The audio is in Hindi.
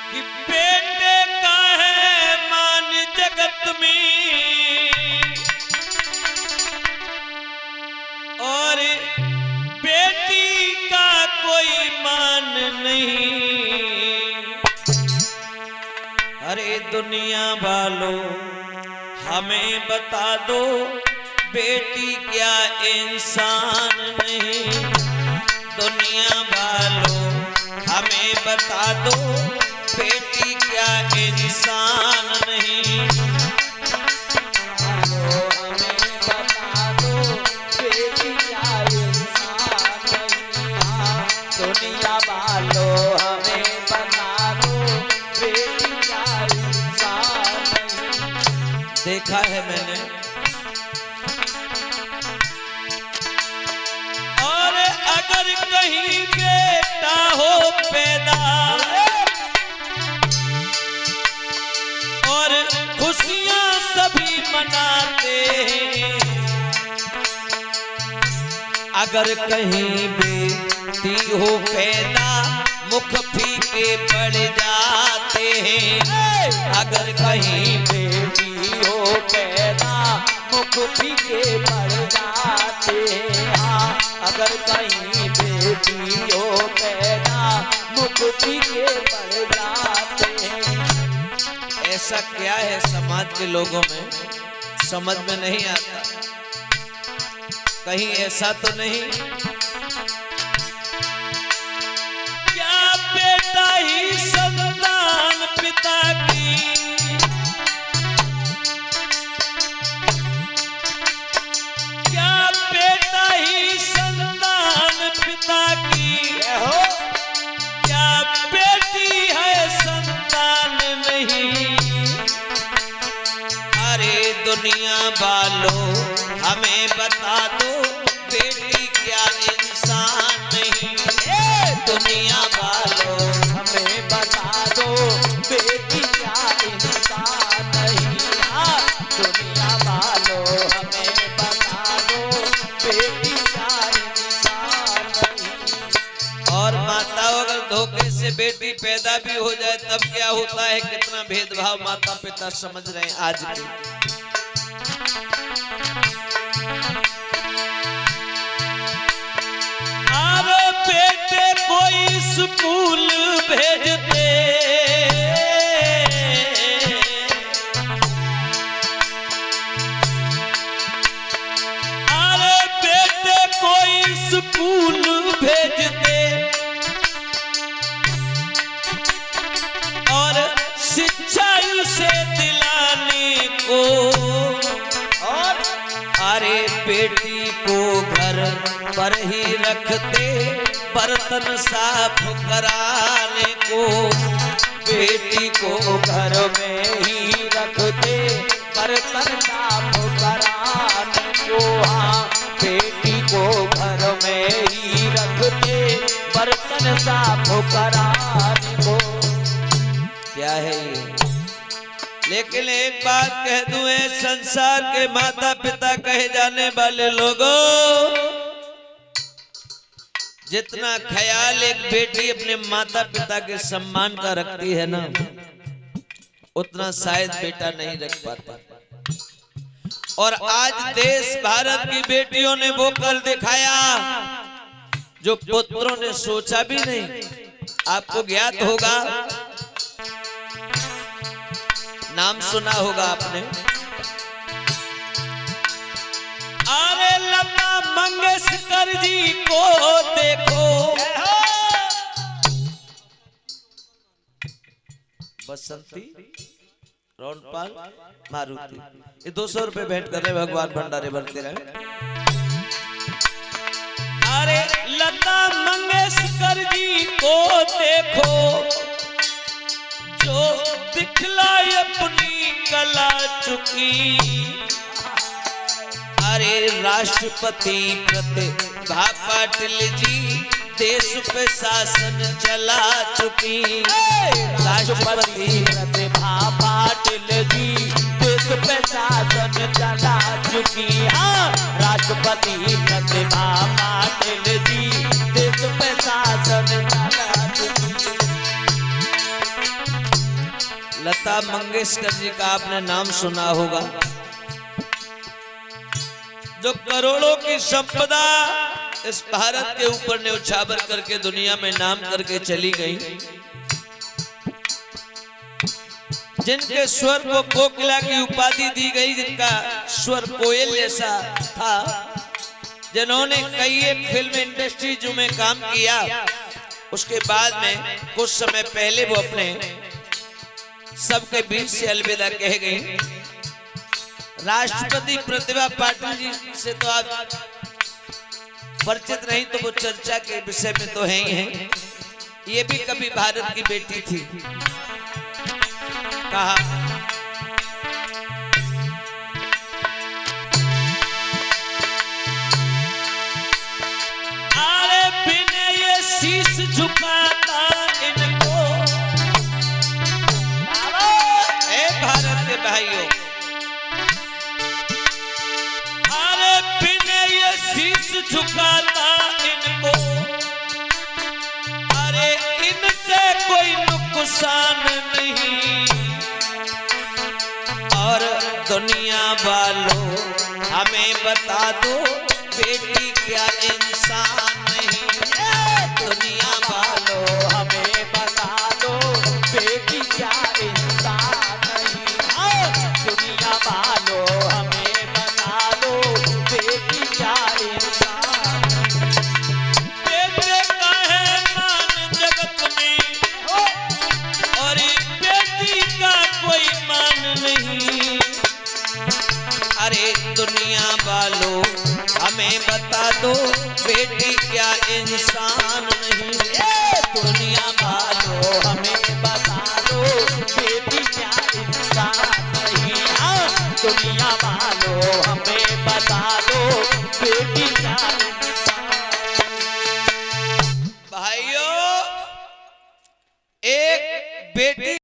कि बेटे का है मान जगत में और बेटी का कोई मान नहीं। अरे दुनिया वालों हमें बता दो बेटी क्या इंसान नहीं। दुनिया वालों हमें बता दो बेटी क्या इंसान नहीं। हमें बता दो बेटी क्या इंसान नहीं। दुनिया वालों हमें बता दो बेटी क्या इंसान नहीं। देखा है मैंने और अगर कहीं बेटा हो पैदा और खुशियां सभी मनाते हैं। अगर कहीं बेटी हो पैदा मुख फीके पड़ जाते हैं। अगर कहीं बेटी हो पैदा मुख फीके पड़ जाते हैं। अगर कहीं बेटी हो पैदा मुख फीके पड़ जाते हैं। ऐसा क्या है समाज के लोगों में समझ में नहीं आता। कहीं ऐसा तो नहीं क्या बेटा ही संतान पिता की क्या बेटा ही संतान पिता की क्या बेटी है संतान नहीं। अरे दुनिया वालों हमें बता दो बेटी क्या इंसान नहीं। दुनिया वालों हमें बता दो बेटी क्या इंसान नहीं। दुनिया वालों हमें बता दो बेटी क्या इंसान नहीं। और माताओं अगर धोखे से बेटी पैदा भी हो जाए तब क्या होता है। कितना भेदभाव माता पिता समझ रहे हैं आज के। अरे बेटे कोई स्कूल भेजते अरे बेटे कोई स्कूल भेजते और शिक्षा उसे दिलाने को। और अरे बेटी को घर पर ही रखते बर्तन साफ कराने को। बेटी को घर में ही रखते बर्तन साफ कराने को। बेटी को घर में ही रखते बर्तन साफ कराने को। क्या है ये। लेकिन एक बात कह दूं है संसार के माता पिता कहे जाने वाले लोगों जितना ख्याल एक बेटी अपने माता पिता के सम्मान का रखती है ना उतना शायद बेटा नहीं रख पाता। और आज देश भारत की बेटियों ने वो कर दिखाया जो पुत्रों ने सोचा भी नहीं। आपको ज्ञात होगा नाम सुना होगा आपने। अरे लता मंगेशकर जी को देखो बसंती रोनपाल मारुति ये 200 रुपए भेंट कर रहे भगवान भंडारे भरते रहे। अरे लता मंगेशकर जी को देखो जो दिखलाई अपनी कला चुकी। अरे राष्ट्रपति प्रतिभा पाटिल जी देश पे शासन चला चुकी। राष्ट्रपति प्रतिभा पाटिल जी देश पे शासन चला चुकी। राष्ट्रपति प्रतिभा पाटिल जी देश पे शासन चला चुकी। लता मंगेशकर जी का आपने नाम सुना होगा, जो करोड़ों की संपदा इस भारत के ऊपर न्यौछावर करके दुनिया में नाम करके चली गई, जिनके स्वर को कोकिला की उपाधि दी गई, जिनका स्वर कोयल जैसा था, जिन्होंने कई एक फिल्म इंडस्ट्री में काम किया, उसके बाद में कुछ समय पहले वो अपने सबके बीच से अलविदा कह गई। राष्ट्रपति प्रतिभा पाटिल जी से तो आप परिचित नहीं, तो वो चर्चा के विषय में तो है ही हैं। ये भी कभी भारत की बेटी थी। कहा अरे बिना ये शीश झुकाता इनको, ए भारत के भाइयों, अरे बिना ये शीश झुकाता इनको, अरे इनसे कोई नुकसान नहीं। और दुनिया वालों हमें बता दो बेटी क्या इंसान नहीं। दुनिया वालों हमें बता दो बेटी क्या इंसान नहीं। दुनिया वालों हमें बता दो बेटी क्या इंसान नहीं। बेटे का है मान जगत में, और बेटी का कोई मान नहीं। अरे दुनिया वालों हमें बता दो बेटी क्या इंसान नहीं। दुनिया वालों हमें बता दो बेटी क्या इंसान नहीं। दुनिया वालों हमें बता दो बेटी क्या